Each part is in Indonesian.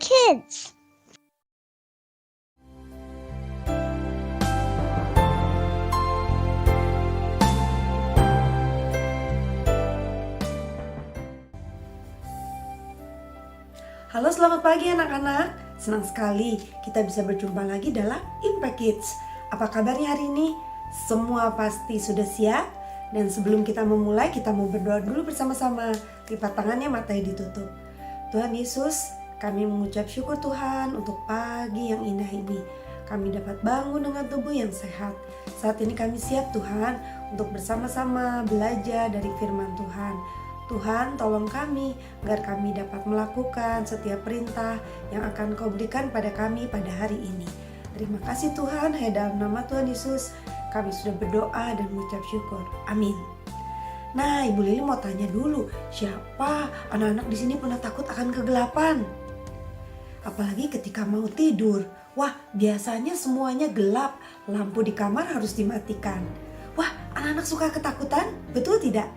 Kids. Halo, selamat pagi anak-anak. Senang sekali kita bisa berjumpa lagi dalam Impact Kids. Apa kabarnya hari ini? Semua pasti sudah siap? Dan sebelum kita memulai, kita mau berdoa dulu bersama-sama. Lipat tangannya, matanya ditutup. Tuhan Yesus, kami mengucap syukur Tuhan untuk pagi yang indah ini. Kami dapat bangun dengan tubuh yang sehat. Saat ini kami siap Tuhan untuk bersama-sama belajar dari firman Tuhan. Tuhan, tolong kami agar kami dapat melakukan setiap perintah yang akan Kau berikan pada kami pada hari ini. Terima kasih Tuhan, hanya dalam nama Tuhan Yesus kami sudah berdoa dan mengucap syukur. Amin. Nah, Ibu Lili mau tanya dulu, siapa anak-anak di sini pernah takut akan kegelapan? Apalagi ketika mau tidur. Wah, biasanya semuanya gelap, lampu di kamar harus dimatikan. Wah, anak-anak suka ketakutan? Betul tidak?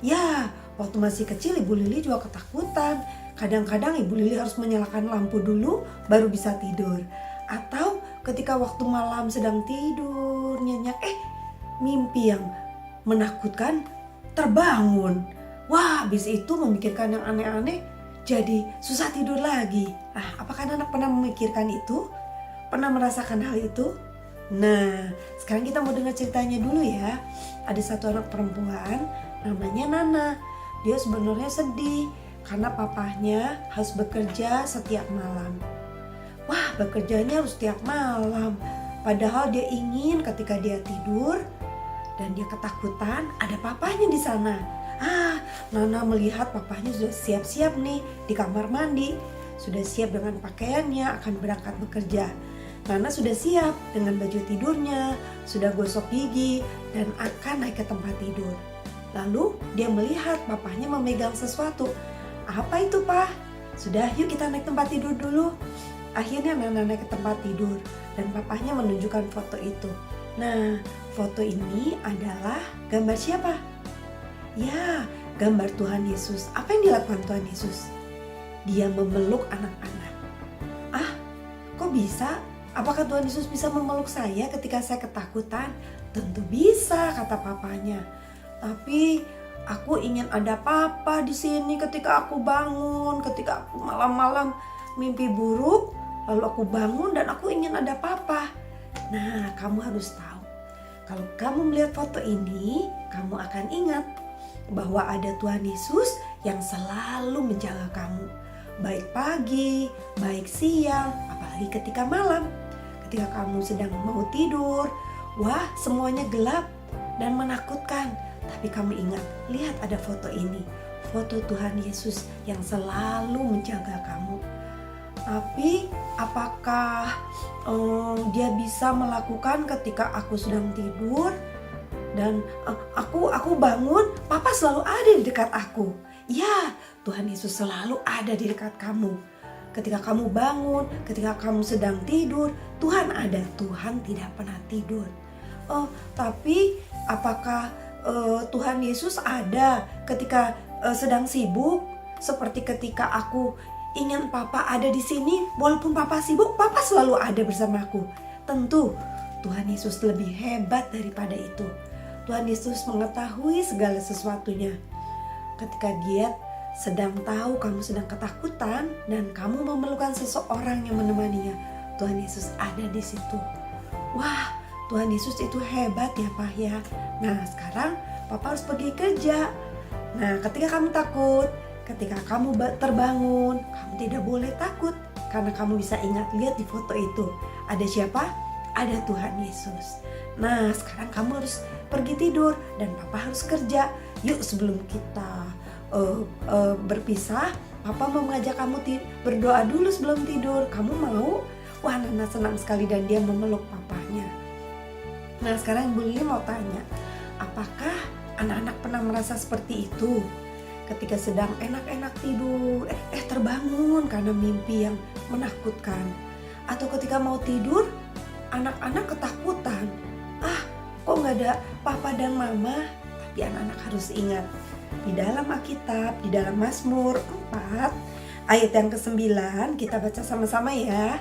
Ya, waktu masih kecil Ibu Lili juga ketakutan. Kadang-kadang Ibu Lili harus menyalakan lampu dulu baru bisa tidur. Atau ketika waktu malam sedang tidur nyenyak, mimpi yang menakutkan terbangun. Wah, habis itu memikirkan yang aneh-aneh jadi susah tidur lagi. Apakah anak pernah memikirkan itu? Pernah merasakan hal itu? Nah, sekarang kita mau dengar ceritanya dulu ya. Ada satu anak perempuan namanya Nana. Dia sebenarnya sedih karena papahnya harus bekerja setiap malam. Wah, bekerjanya harus setiap malam. Padahal dia ingin ketika dia tidur dan dia ketakutan ada papahnya di sana. Nana melihat papahnya sudah siap-siap nih di kamar mandi. Sudah siap dengan pakaiannya akan berangkat bekerja. Nana sudah siap dengan baju tidurnya, sudah gosok gigi dan akan naik ke tempat tidur. Lalu dia melihat papahnya memegang sesuatu. Apa itu, Pak? Sudah, yuk kita naik tempat tidur dulu. Akhirnya Nana naik ke tempat tidur dan papahnya menunjukkan foto itu. Nah, foto ini adalah gambar siapa? Ya, gambar Tuhan Yesus. Apa yang dilakukan Tuhan Yesus? Dia memeluk anak-anak. Kok bisa? Apakah Tuhan Yesus bisa memeluk saya ketika saya ketakutan? Tentu bisa, kata papanya. Tapi aku ingin ada papa di sini ketika aku bangun, ketika aku malam-malam mimpi buruk, lalu aku bangun dan aku ingin ada papa. Nah, kamu harus tahu, kalau kamu melihat foto ini, kamu akan ingat bahwa ada Tuhan Yesus yang selalu menjaga kamu. Baik pagi, baik siang, apalagi ketika malam. Ketika kamu sedang mau tidur, wah semuanya gelap dan menakutkan. Tapi kamu ingat, lihat ada foto ini. Foto Tuhan Yesus yang selalu menjaga kamu. Tapi apakah dia bisa melakukan ketika aku sedang tidur dan aku bangun, Papa selalu ada di dekat aku. Ya, Tuhan Yesus selalu ada di dekat kamu. Ketika kamu bangun, ketika kamu sedang tidur, Tuhan ada. Tuhan tidak pernah tidur. Tapi apakah Tuhan Yesus ada ketika sedang sibuk? Seperti ketika aku ingin Papa ada di sini, walaupun Papa sibuk, Papa selalu ada bersamaku. Tentu Tuhan Yesus lebih hebat daripada itu. Tuhan Yesus mengetahui segala sesuatunya. Ketika dia sedang tahu kamu sedang ketakutan dan kamu memerlukan seseorang yang menemaninya, Tuhan Yesus ada di situ. Wah, Tuhan Yesus itu hebat ya Pak ya. Nah, sekarang Papa harus pergi kerja. Nah, ketika kamu takut, ketika kamu terbangun, kamu tidak boleh takut karena kamu bisa ingat, lihat di foto itu. Ada siapa? Ada Tuhan Yesus. Nah, sekarang kamu harus pergi tidur dan Papa harus kerja. Yuk, sebelum kita berpisah, Papa mau mengajak kamu berdoa dulu sebelum tidur. Kamu mau? Wah, Nana senang sekali dan dia memeluk papanya. Nah, sekarang Ibu Lili mau tanya, apakah anak-anak pernah merasa seperti itu? Ketika sedang enak-enak tidur, terbangun karena mimpi yang menakutkan. Atau ketika mau tidur, anak-anak ketakutan. Kok nggak ada Papa dan Mama? Tapi anak-anak harus ingat, di dalam Alkitab, di dalam Mazmur 4 ayat yang ke-9 kita baca sama-sama ya.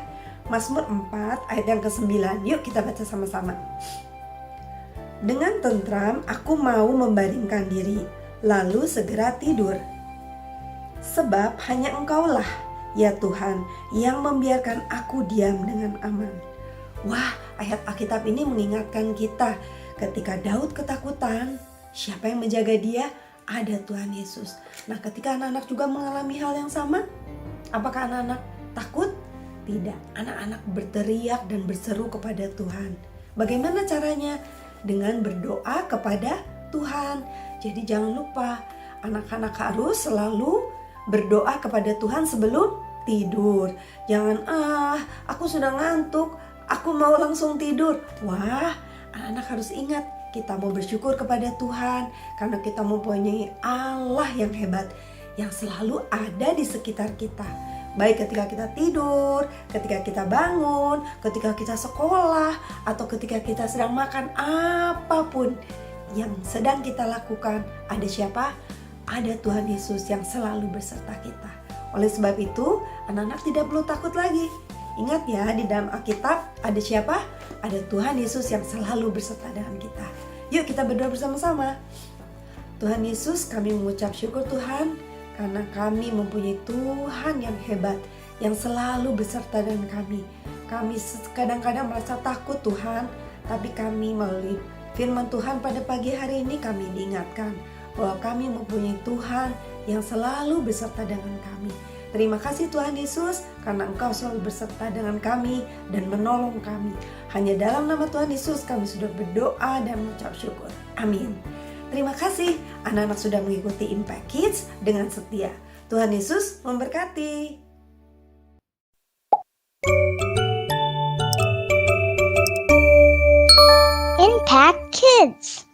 Mazmur 4 ayat yang ke-9. Yuk kita baca sama-sama. Dengan tentram aku mau membaringkan diri, lalu segera tidur. Sebab hanya Engkaulah, ya Tuhan, yang membiarkan aku diam dengan aman. Wah, ayat Alkitab ini mengingatkan kita ketika Daud ketakutan, siapa yang menjaga dia? Ada Tuhan Yesus. Nah, ketika anak-anak juga mengalami hal yang sama, apakah anak-anak takut? Tidak, anak-anak berteriak dan berseru kepada Tuhan. Bagaimana caranya? Dengan berdoa kepada Tuhan. Jadi jangan lupa, anak-anak harus selalu berdoa kepada Tuhan sebelum tidur. Jangan, aku sudah ngantuk, aku mau langsung tidur. Wah, anak-anak harus ingat, kita mau bersyukur kepada Tuhan karena kita mempunyai Allah yang hebat, yang selalu ada di sekitar kita. Baik ketika kita tidur, ketika kita bangun, ketika kita sekolah, atau ketika kita sedang makan, apapun yang sedang kita lakukan, ada siapa? Ada Tuhan Yesus yang selalu beserta kita. Oleh sebab itu, anak-anak tidak perlu takut lagi. Ingat ya, di dalam Alkitab ada siapa? Ada Tuhan Yesus yang selalu beserta dengan kita. Yuk kita berdoa bersama-sama. Tuhan Yesus, kami mengucap syukur Tuhan, karena kami mempunyai Tuhan yang hebat, yang selalu beserta dengan kami. Kami kadang-kadang merasa takut Tuhan, tapi kami melalui firman Tuhan pada pagi hari ini kami diingatkan bahwa kami mempunyai Tuhan yang selalu beserta dengan kami. Terima kasih Tuhan Yesus, karena Engkau selalu beserta dengan kami dan menolong kami. Hanya dalam nama Tuhan Yesus kami sudah berdoa dan mengucap syukur. Amin. Terima kasih anak-anak sudah mengikuti Impact Kids dengan setia. Tuhan Yesus memberkati. Impact Kids.